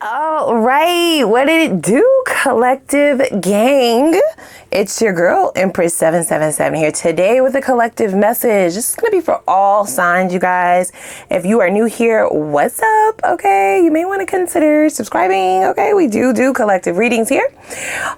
All right, what did it do, collective gang? It's your girl, Empress 777 here today with a collective message. This is going to be for all signs, you guys. If you are new here, what's up? Okay, you may want to consider subscribing. Okay, we do collective readings here.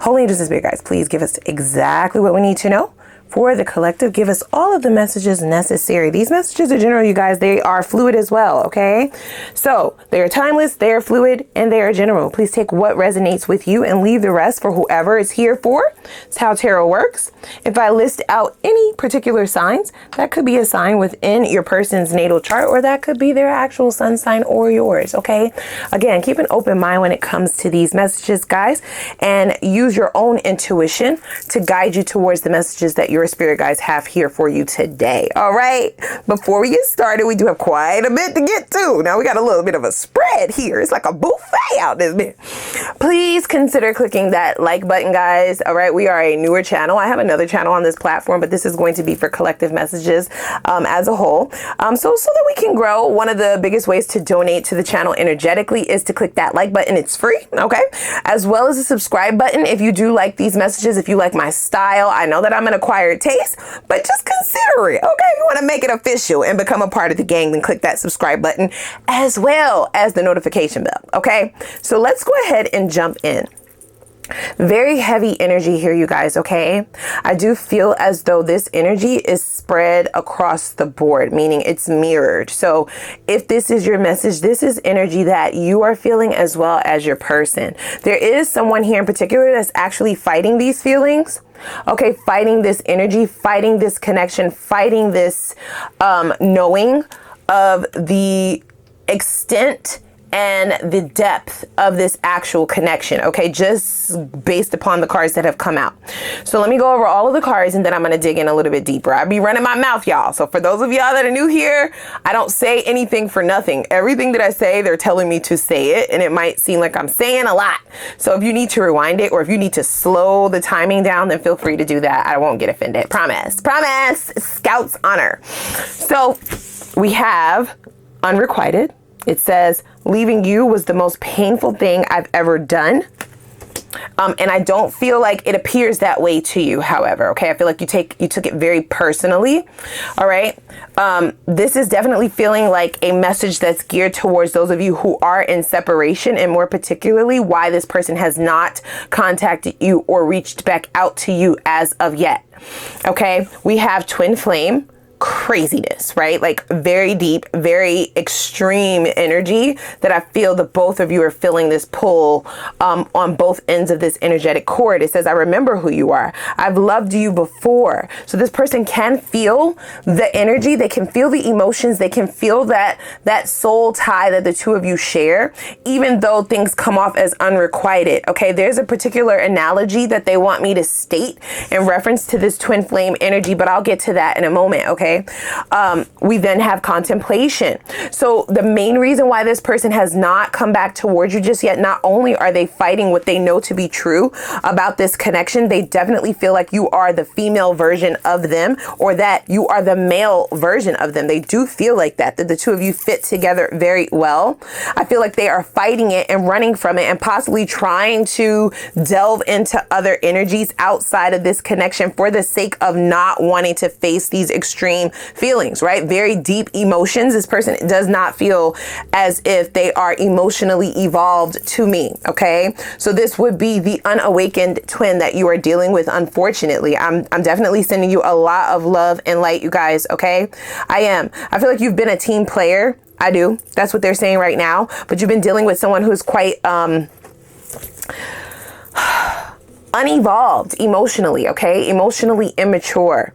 Holy angels and spirit guides, please give us exactly what we need to know. For the collective, give us all of the messages necessary. These messages are general, you guys. They are fluid as well, okay? So they are timeless, they are fluid, and they are general. Please take what resonates with you and leave the rest for whoever is here for. It's how tarot works. If I list out any particular signs, that could be a sign within your person's natal chart, or that could be their actual sun sign or yours, okay? Again, keep an open mind when it comes to these messages, guys, and use your own intuition to guide you towards the messages that your spirit guides have here for you today. All right, before we get started, we do have quite a bit to get to. Now we got a little bit of a spread here. It's like a buffet out this bit. Please consider clicking that like button, guys. All right, we are a newer channel. I have another channel on this platform, but this is going to be for collective messages as a whole. So that we can grow, one of the biggest ways to donate to the channel energetically is to click that like button. It's free, okay? As well as the subscribe button if you do like these messages, if you like my style. I know that I'm an acquired taste, but just consider it, okay? You want to make it official and become a part of the gang, then click that subscribe button as well as the notification bell, okay? So let's go ahead and jump in. Very heavy energy here, you guys, okay? I do feel as though this energy is spread across the board, meaning it's mirrored. So if this is your message, this is energy that you are feeling as well as your person. There is someone here in particular that's actually fighting these feelings. Okay, fighting this energy, fighting this connection, fighting this knowing of the extent and the depth of this actual connection, okay, just based upon the cards that have come out. So let me go over all of the cards and then I'm going to dig in a little bit deeper. I be running my mouth, y'all. So for those of y'all that are new here, I don't say anything for nothing. Everything that I say, they're telling me to say it, and it might seem like I'm saying a lot. So if you need to rewind it or if you need to slow the timing down, then feel free to do that. I won't get offended. Promise. Promise. Scout's honor. So we have unrequited. It says, leaving you was the most painful thing I've ever done. And I don't feel like it appears that way to you, however, okay? I feel like you took it very personally, all right? This is definitely feeling like a message that's geared towards those of you who are in separation, and more particularly why this person has not contacted you or reached back out to you as of yet, okay? We have twin flame. Craziness, right? Like very deep, very extreme energy that I feel that both of you are feeling this pull on both ends of this energetic cord. It says, I remember who you are. I've loved you before. So this person can feel the energy. They can feel the emotions. They can feel that soul tie that the two of you share, even though things come off as unrequited. Okay, there's a particular analogy that they want me to state in reference to this twin flame energy, but I'll get to that in a moment, okay? We then have contemplation. So the main reason why this person has not come back towards you just yet, not only are they fighting what they know to be true about this connection, they definitely feel like you are the female version of them, or that you are the male version of them. They do feel like that the two of you fit together very well. I feel like they are fighting it and running from it and possibly trying to delve into other energies outside of this connection for the sake of not wanting to face these extreme feelings, right? Very deep emotions. This person does not feel as if they are emotionally evolved to me, okay? So this would be the unawakened twin that you are dealing with, unfortunately. I'm definitely sending you a lot of love and light, you guys, okay? I am. I feel like you've been a team player. I do. That's what they're saying right now. But you've been dealing with someone who's quite unevolved emotionally, okay? Emotionally immature.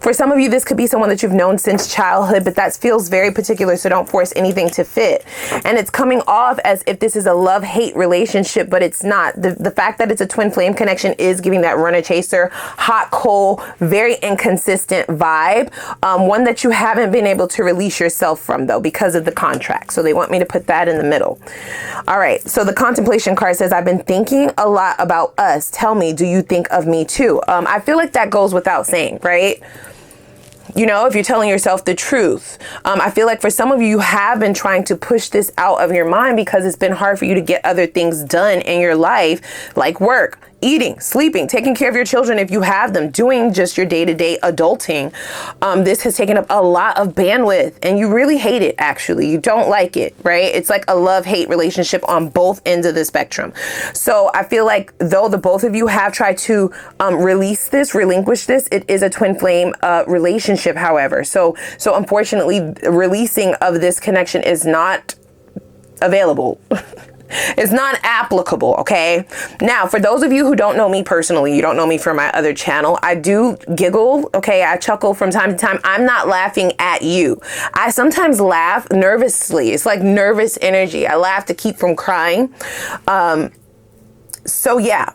For some of you, this could be someone that you've known since childhood, but that feels very particular, so don't force anything to fit. And it's coming off as if this is a love-hate relationship, but it's not. The fact that it's a twin flame connection is giving that runner-chaser, hot, cold, very inconsistent vibe. One that you haven't been able to release yourself from, though, because of the contract. So they want me to put that in the middle. All right, so the contemplation card says, I've been thinking a lot about us. Tell me, do you think of me too? I feel like that goes without saying, right? You know, if you're telling yourself the truth. I feel like for some of you, you have been trying to push this out of your mind because it's been hard for you to get other things done in your life, like work, eating, sleeping, taking care of your children if you have them, doing just your day-to-day adulting. This has taken up a lot of bandwidth and you really hate it, actually. You don't like it, right? It's like a love-hate relationship on both ends of the spectrum. So I feel like though the both of you have tried to relinquish this, it is a twin flame relationship, however. So unfortunately, releasing of this connection is not available. It's not applicable, okay? Now, for those of you who don't know me personally, you don't know me from my other channel, I do giggle, okay? I chuckle from time to time. I'm not laughing at you. I sometimes laugh nervously. It's like nervous energy. I laugh to keep from crying. So yeah.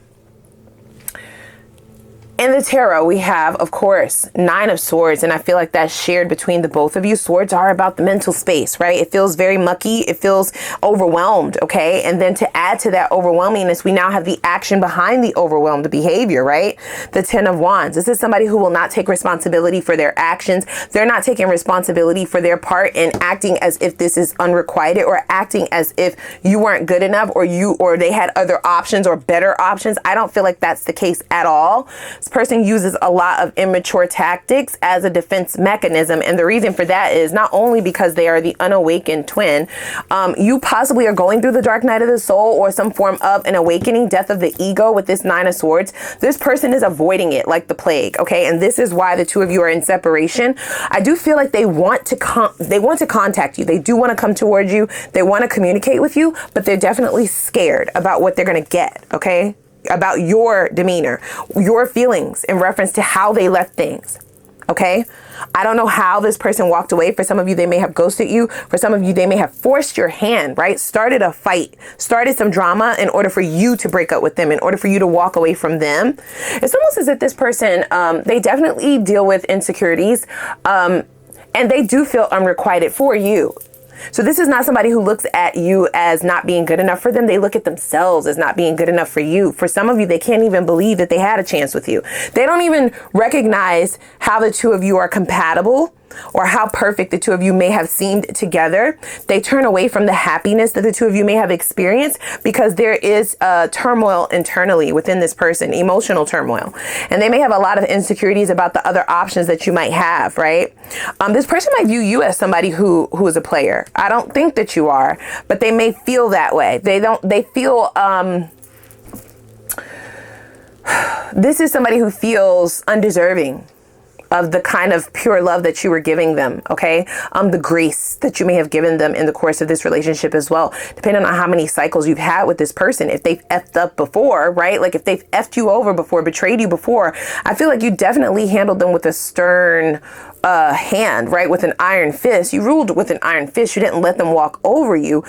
In the tarot, we have, of course, 9 of Swords, and I feel like that's shared between the both of you. Swords are about the mental space, right? It feels very mucky. It feels overwhelmed, okay? And then to add to that overwhelmingness, we now have the action behind the overwhelmed behavior, right? The 10 of Wands. This is somebody who will not take responsibility for their actions. They're not taking responsibility for their part in acting as if this is unrequited, or acting as if you weren't good enough, or they had other options or better options. I don't feel like that's the case at all. This person uses a lot of immature tactics as a defense mechanism. And the reason for that is not only because they are the unawakened twin, you possibly are going through the dark night of the soul or some form of an awakening, death of the ego with this 9 of Swords. This person is avoiding it like the plague. Okay. And this is why the two of you are in separation. I do feel like they want to contact you. They do want to come towards you. They want to communicate with you, but they're definitely scared about what they're going to get. Okay. About your demeanor, your feelings in reference to how they left things. Okay. I don't know how this person walked away. For some of you, they may have ghosted you. For some of you, they may have forced your hand, right? Started a fight, started some drama in order for you to break up with them, in order for you to walk away from them. It's almost as if this person, they definitely deal with insecurities, and they do feel unrequited for you. So this is not somebody who looks at you as not being good enough for them. They look at themselves as not being good enough for you. For some of you, they can't even believe that they had a chance with you. They don't even recognize how the two of you are compatible or how perfect the two of you may have seemed together. They turn away from the happiness that the two of you may have experienced because there is turmoil internally within this person, emotional turmoil. And they may have a lot of insecurities about the other options that you might have, right? This person might view you as somebody who is a player. I don't think that you are, but they may feel that way. They feel, this is somebody who feels undeserving of the kind of pure love that you were giving them, okay? The grace that you may have given them in the course of this relationship as well, depending on how many cycles you've had with this person. If they've effed up before, right? Like if they've effed you over before, betrayed you before, I feel like you definitely handled them with a stern hand, right? With an iron fist. You ruled with an iron fist. You didn't let them walk over you.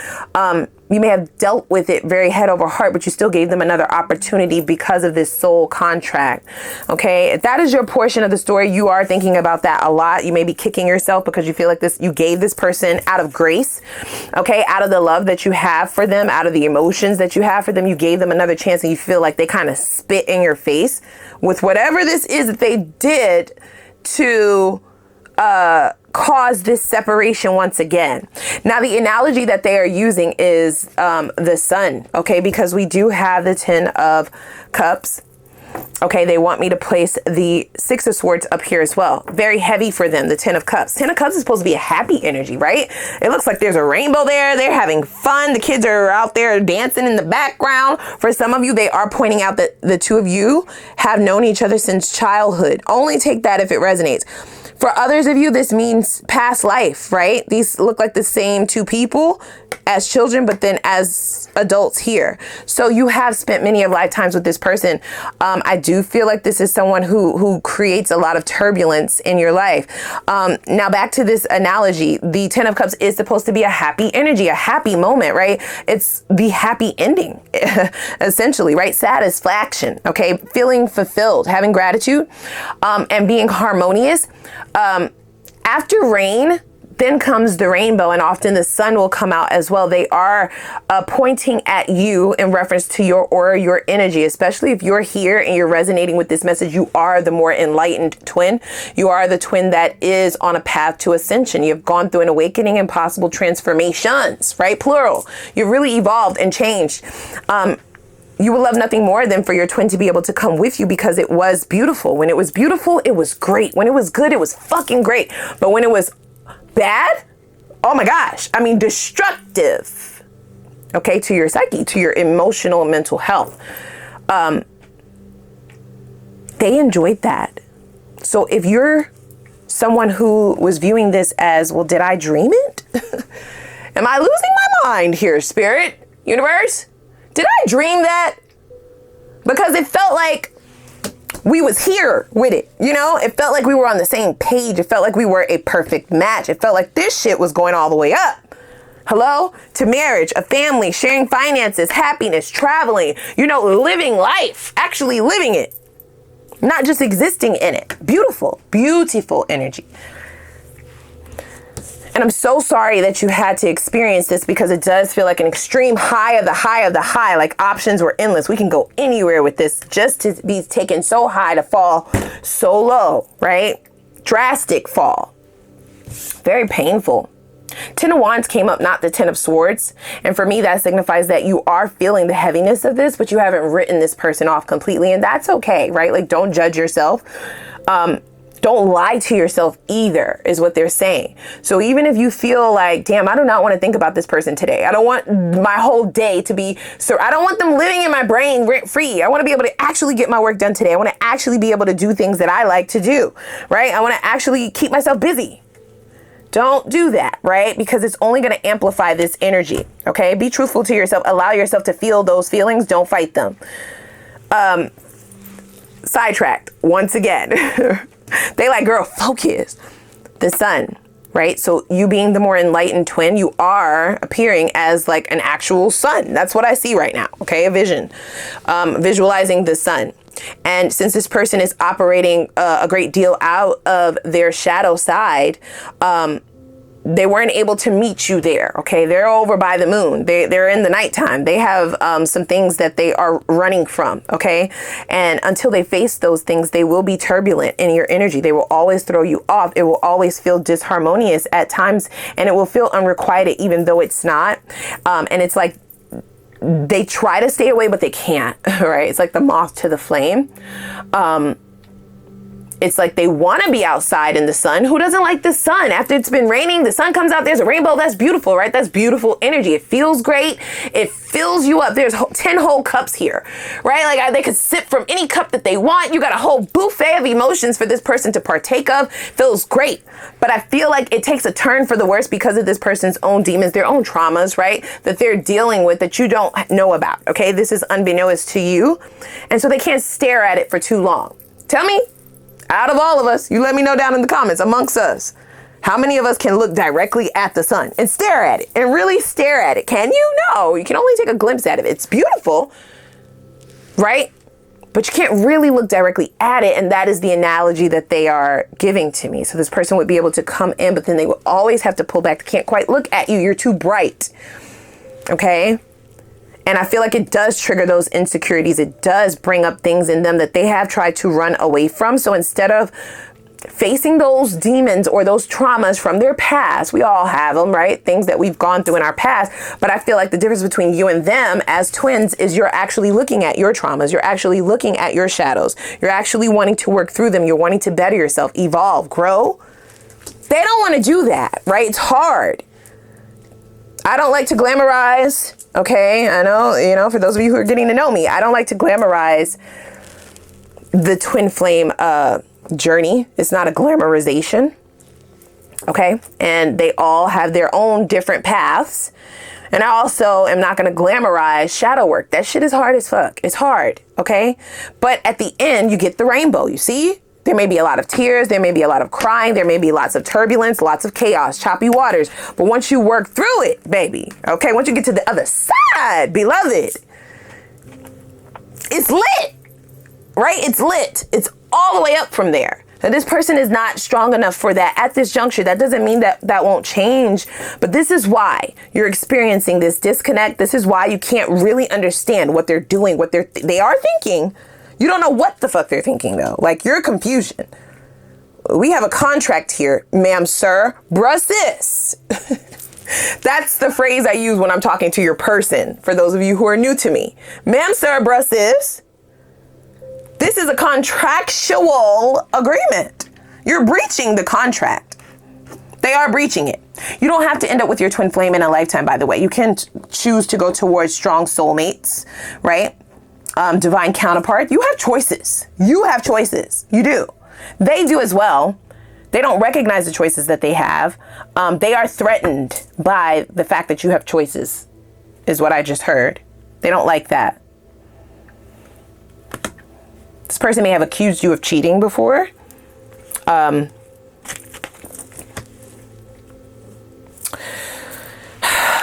You may have dealt with it very head over heart, but you still gave them another opportunity because of this soul contract. Okay. If that is your portion of the story, you are thinking about that a lot. You may be kicking yourself because you feel like you gave this person out of grace. Okay. Out of the love that you have for them, out of the emotions that you have for them, you gave them another chance and you feel like they kind of spit in your face with whatever this is that they did to, cause this separation once again. Now, the analogy that they are using is the sun, okay? Because we do have the 10 of Cups. Okay, they want me to place the 6 of Swords up here as well. Very heavy for them, the 10 of Cups. 10 of Cups is supposed to be a happy energy, right? It looks like there's a rainbow there. They're having fun. The kids are out there dancing in the background. For some of you, they are pointing out that the two of you have known each other since childhood. Only take that if it resonates. For others of you, this means past life, right? These look like the same two people as children, but then as adults here. So you have spent many of lifetimes with this person. I do feel like this is someone who creates a lot of turbulence in your life. Now back to this analogy, the 10 of Cups is supposed to be a happy energy, a happy moment, right? It's the happy ending, essentially, right? Satisfaction, okay? Feeling fulfilled, having gratitude, and being harmonious. After rain, then comes the rainbow, and often the sun will come out as well. They are pointing at you in reference to your aura, your energy, especially if you're here and you're resonating with this message. You are the more enlightened twin. You are the twin that is on a path to ascension. You've gone through an awakening and possible transformations, right? Plural. You've really evolved and changed. You would love nothing more than for your twin to be able to come with you, because it was beautiful. When it was beautiful, it was great. When it was good, it was fucking great. But when it was bad, oh my gosh, I mean, destructive, okay, to your psyche, to your emotional and mental health. They enjoyed that. So if you're someone who was viewing this as, well, did I dream it? Am I losing my mind here, spirit, universe? Did I dream that? Because it felt like we was here with it, you know? It felt like we were on the same page. It felt like we were a perfect match. It felt like this shit was going all the way up. Hello? To marriage, a family, sharing finances, happiness, traveling, you know, living life, actually living it. Not just existing in it. Beautiful, beautiful energy. And I'm so sorry that you had to experience this, because it does feel like an extreme high of the high of the high, like options were endless. We can go anywhere with this, just to be taken so high to fall so low, right? Drastic fall. Very painful. 10 of Wands came up, not the 10 of Swords. And for me, that signifies that you are feeling the heaviness of this, but you haven't written this person off completely. And that's okay, right? Like, don't judge yourself. Don't lie to yourself either, is what they're saying. So even if you feel like, damn, I do not want to think about this person today. I don't want my whole day to be, so I don't want them living in my brain rent free. I want to be able to actually get my work done today. I want to actually be able to do things that I like to do, right? I want to actually keep myself busy. Don't do that, right? Because it's only going to amplify this energy, okay? Be truthful to yourself. Allow yourself to feel those feelings. Don't fight them. Sidetracked once again. They like, girl, focus. The sun, right? So you being the more enlightened twin, you are appearing as like an actual sun. That's what I see right now. Okay. A vision, visualizing the sun. And since this person is operating a great deal out of their shadow side, they weren't able to meet you there. Okay. They're over by the moon. They're in the nighttime. They have some things that they are running from. Okay. And until they face those things, they will be turbulent in your energy. They will always throw you off. It will always feel disharmonious at times, and it will feel unrequited, even though it's not. And it's like they try to stay away, but they can't. Right. It's like the moth to the flame. It's like they want to be outside in the sun. Who doesn't like the sun? After it's been raining, the sun comes out, there's a rainbow. That's beautiful, right? That's beautiful energy. It feels great. It fills you up. There's 10 whole cups here, right? Like they could sip from any cup that they want. You got a whole buffet of emotions for this person to partake of. Feels great. But I feel like it takes a turn for the worse because of this person's own demons, their own traumas, right? That they're dealing with that you don't know about, okay? This is unbeknownst to you. And so they can't stare at it for too long. Tell me. Out of all of us, you let me know down in the comments amongst us, how many of us can look directly at the sun and stare at it and really stare at it? Can you? No, you can only take a glimpse at it. It's beautiful, right? But you can't really look directly at it. And that is the analogy that they are giving to me. So this person would be able to come in, but then they will always have to pull back. They can't quite look at you. You're too bright. Okay. And I feel like it does trigger those insecurities. It does bring up things in them that they have tried to run away from. So instead of facing those demons or those traumas from their past, we all have them, right? Things that we've gone through in our past. But I feel like the difference between you and them as twins is you're actually looking at your traumas. You're actually looking at your shadows. You're actually wanting to work through them. You're wanting to better yourself, evolve, grow. They don't want to do that, right? It's hard. I don't like to glamorize. Okay, I know, for those of you who are getting to know me, I don't like to glamorize the twin flame journey. It's not a glamorization. Okay, and they all have their own different paths. And I also am not going to glamorize shadow work. That shit is hard as fuck. It's hard. Okay, but at the end, you get the rainbow. You see? There may be a lot of tears. There may be a lot of crying. There may be lots of turbulence, lots of chaos, choppy waters. But once you work through it, baby, okay, once you get to the other side, beloved, it's lit, right? It's lit. It's all the way up from there. And this person is not strong enough for that at this juncture. That doesn't mean that that won't change, but this is why you're experiencing this disconnect. This is why you can't really understand what they're doing, what they are thinking. You don't know what the fuck they're thinking though. Like, you're confusion. We have a contract here, ma'am, sir, bruh, sis. That's the phrase I use when I'm talking to your person. For those of you who are new to me, ma'am, sir, bruh, sis. This is a contractual agreement. You're breaching the contract. They are breaching it. You don't have to end up with your twin flame in a lifetime, by the way. You can choose to go towards strong soulmates, right? Divine counterpart. You have choices. You have choices. You do. They do as well. They don't recognize the choices that they have. They are threatened by the fact that you have choices, is what I just heard. They don't like that. This person may have accused you of cheating before.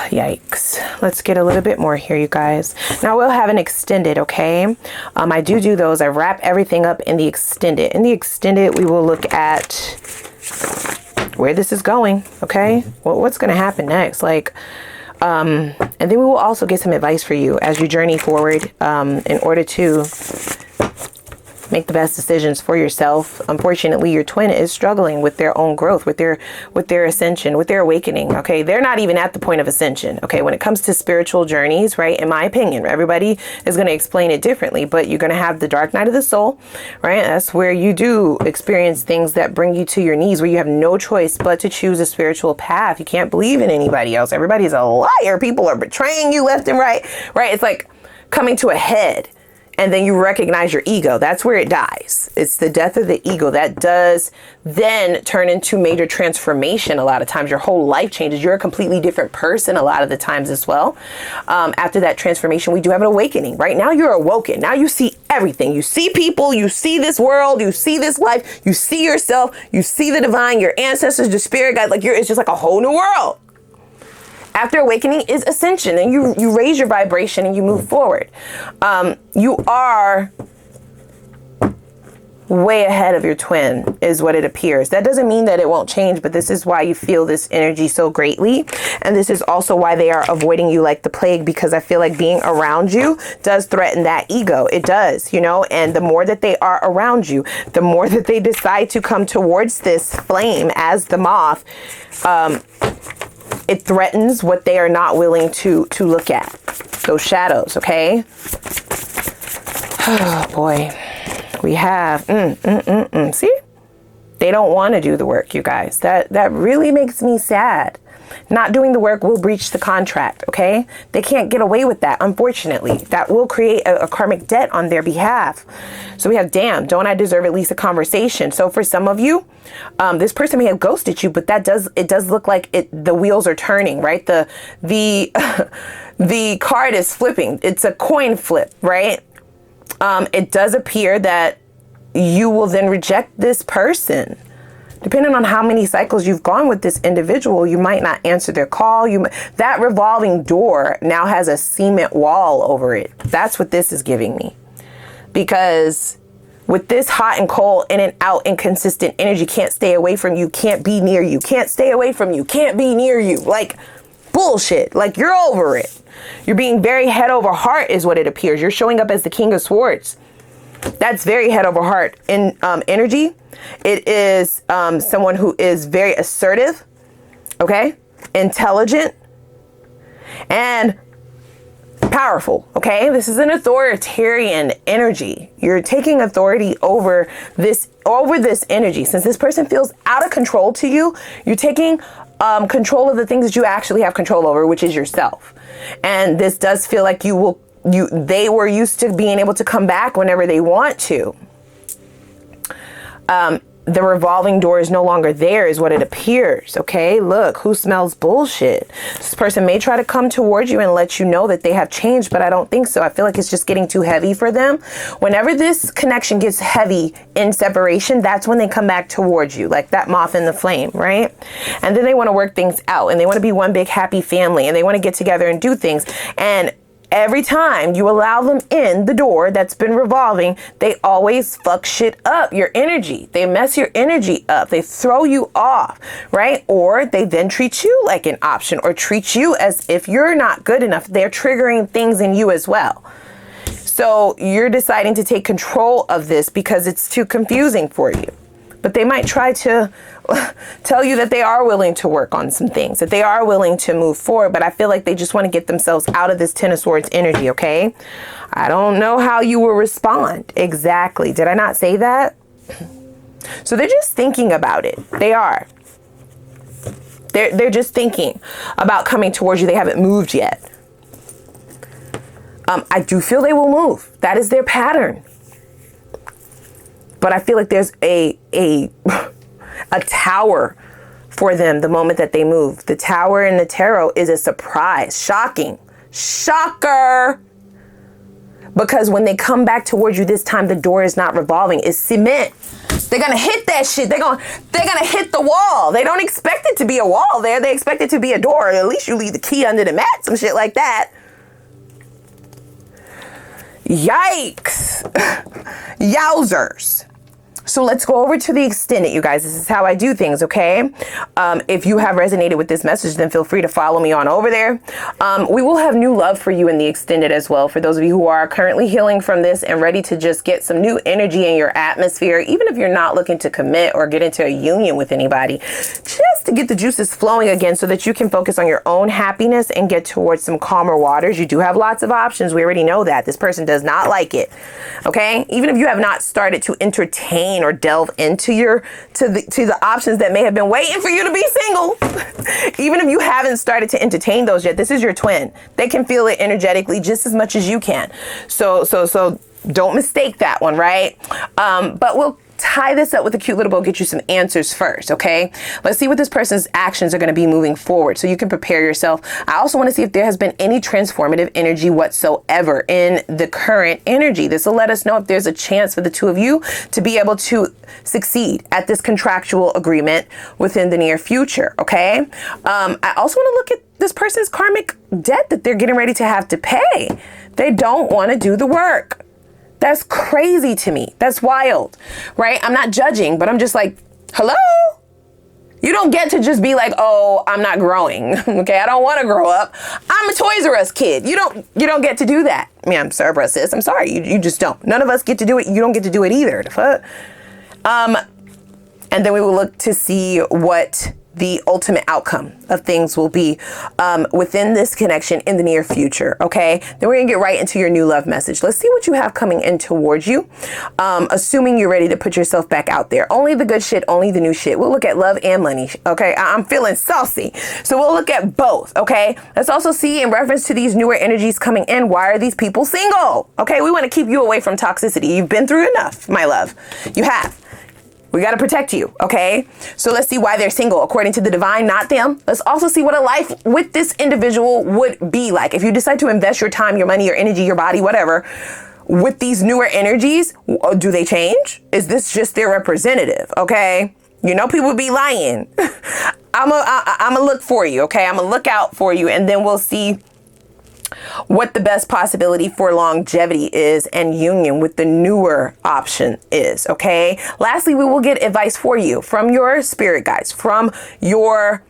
Yikes. Let's get a little bit more here, you guys. Now we'll have an extended, okay? I do those. I wrap everything up in the extended. In the extended, we will look at where this is going, okay? Well, what's going to happen next? Like, and then we will also get some advice for you as you journey forward in order to make the best decisions for yourself. Unfortunately, your twin is struggling with their own growth, with their ascension, with their awakening. Okay, they're not even at the point of ascension. Okay, when it comes to spiritual journeys, right? In my opinion, everybody is going to explain it differently, but you're going to have the dark night of the soul, right? That's where you do experience things that bring you to your knees, where you have no choice but to choose a spiritual path. You can't believe in anybody else. Everybody's a liar. People are betraying you left and right, right? It's like coming to a head. And then you recognize your ego. That's where it dies. It's the death of the ego that does then turn into major transformation. A lot of times your whole life changes. You're a completely different person a lot of the times as well. After that transformation, we do have an awakening. Right now you're awoken. Now you see everything. You see people, you see this world, you see this life, you see yourself, you see the divine, your ancestors, the spirit guide. Like, it's just like a whole new world. After awakening is ascension, and you raise your vibration and you move forward. You are way ahead of your twin, is what it appears. That doesn't mean that it won't change, but this is why you feel this energy so greatly. And this is also why they are avoiding you like the plague, because I feel like being around you does threaten that ego. It does, you know, and the more that they are around you, the more that they decide to come towards this flame as the moth, it threatens what they are not willing to look at. Those shadows, okay? Oh boy. We have, see? They don't want to do the work, you guys. That really makes me sad. Not doing the work will breach the contract, okay? They can't get away with that, unfortunately. That will create a karmic debt on their behalf. So we have, damn, don't I deserve at least a conversation? So for some of you, this person may have ghosted you, but it does look like the wheels are turning, right? The card is flipping. It's a coin flip, right? It does appear that you will then reject this person. Depending on how many cycles you've gone with this individual, you might not answer their call. That revolving door now has a cement wall over it. That's what this is giving me. Because with this hot and cold, in and out, inconsistent energy, can't stay away from you, can't be near you, can't stay away from you, can't be near you. Like, bullshit. Like, you're over it. You're being very head over heart is what it appears. You're showing up as the King of Swords. That's very head over heart in energy. It is someone who is very assertive, okay, intelligent, and powerful, okay? This is an authoritarian energy. You're taking authority over this energy. Since this person feels out of control to you, you're taking control of the things that you actually have control over, which is yourself. And this does feel like they were used to being able to come back whenever they want to. The revolving door is no longer there is what it appears. Okay, look, who smells bullshit? This person may try to come towards you and let you know that they have changed, but I don't think so. I feel like it's just getting too heavy for them. Whenever this connection gets heavy in separation, that's when they come back towards you, like that moth in the flame, right? And then they want to work things out, and they want to be one big happy family, and they want to get together and do things. And every time you allow them in the door that's been revolving, they always fuck shit up, your energy. They mess your energy up. They throw you off, right? Or they then treat you like an option or treat you as if you're not good enough. They're triggering things in you as well. So you're deciding to take control of this because it's too confusing for you. But they might try to tell you that they are willing to work on some things, that they are willing to move forward. But I feel like they just want to get themselves out of this Ten of Swords energy, okay? I don't know how you will respond exactly. Did I not say that? So they're just thinking about it. They are. They're just thinking about coming towards you. They haven't moved yet. I do feel they will move. That is their pattern. But I feel like there's a tower for them the moment that they move. The tower in the tarot is a surprise. Shocking. Shocker. Because when they come back towards you this time, the door is not revolving. It's cement. They're going to hit that shit. They're going to hit the wall. They don't expect it to be a wall there. They expect it to be a door. At least you leave the key under the mat, some shit like that. Yikes. Yowzers. So let's go over to the extended, you guys. This is how I do things, okay? If you have resonated with this message, then feel free to follow me on over there. We will have new love for you in the extended as well. For those of you who are currently healing from this and ready to just get some new energy in your atmosphere, even if you're not looking to commit or get into a union with anybody, just to get the juices flowing again so that you can focus on your own happiness and get towards some calmer waters. You do have lots of options. We already know that. This person does not like it, okay? Even if you have not started to entertain or delve into the options that may have been waiting for you to be single. Even if you haven't started to entertain those yet, this is your twin. They can feel it energetically just as much as you can. So don't mistake that one, right? But we'll tie this up with a cute little bow, get you some answers first, okay? Let's see what this person's actions are going to be moving forward so you can prepare yourself. I also want to see if there has been any transformative energy whatsoever in the current energy. This will let us know if there's a chance for the two of you to be able to succeed at this contractual agreement within the near future, okay? I also want to look at this person's karmic debt that they're getting ready to have to pay. They don't want to do the work. That's crazy to me. That's wild, right? I'm not judging, but I'm just like, hello? You don't get to just be like, oh, I'm not growing. Okay, I don't want to grow up. I'm a Toys R Us kid. You don't get to do that. I mean, I'm sorry, bro, sis. I'm sorry. You just don't. None of us get to do it. You don't get to do it either. The fuck? And then we will look to see what the ultimate outcome of things will be within this connection in the near future, okay? Then we're gonna get right into your new love message. Let's see what you have coming in towards you, assuming you're ready to put yourself back out there. Only the good shit, only the new shit. We'll look at love and money, okay? I'm feeling saucy. So we'll look at both, okay? Let's also see in reference to these newer energies coming in, why are these people single? Okay, we wanna keep you away from toxicity. You've been through enough, my love. You have. We got to protect you, okay? So let's see why they're single, according to the divine, not them. Let's also see what a life with this individual would be like. If you decide to invest your time, your money, your energy, your body, whatever, with these newer energies, do they change? Is this just their representative, okay? You know, people be lying. I'm a look for you, okay? I'm a look out for you, and then we'll see what the best possibility for longevity is and union with the newer option is, okay? Lastly, we will get advice for you from your spirit guides, from your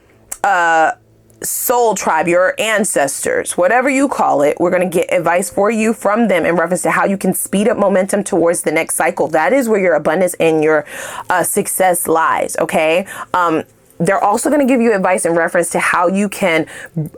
soul tribe, your ancestors, whatever you call it. We're going to get advice for you from them in reference to how you can speed up momentum towards the next cycle. That is where your abundance and your success lies, okay? They're also going to give you advice in reference to how you can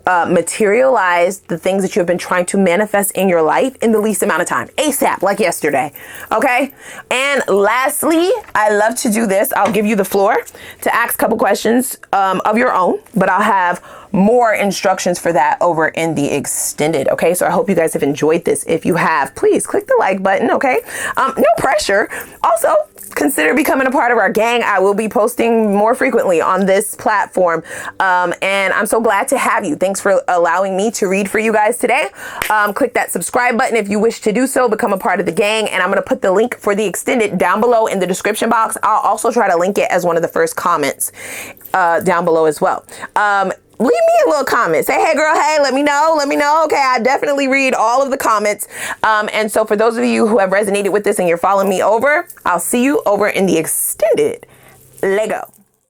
materialize the things that you have been trying to manifest in your life in the least amount of time, ASAP, like yesterday. Okay. And lastly, I love to do this. I'll give you the floor to ask a couple questions of your own, but I'll have more instructions for that over in the extended. Okay. So I hope you guys have enjoyed this. If you have, please click the like button. Okay. No pressure. Also, consider becoming a part of our gang. I will be posting more frequently on this platform. And I'm so glad to have you. Thanks for allowing me to read for you guys today. Click that subscribe button if you wish to do so, become a part of the gang. And I'm going to put the link for the extended down below in the description box. I'll also try to link it as one of the first comments down below as well. leave me a little comment. Say, hey girl, hey, let me know. Okay, I definitely read all of the comments. And so for those of you who have resonated with this and you're following me over, I'll see you over in the extended Lego.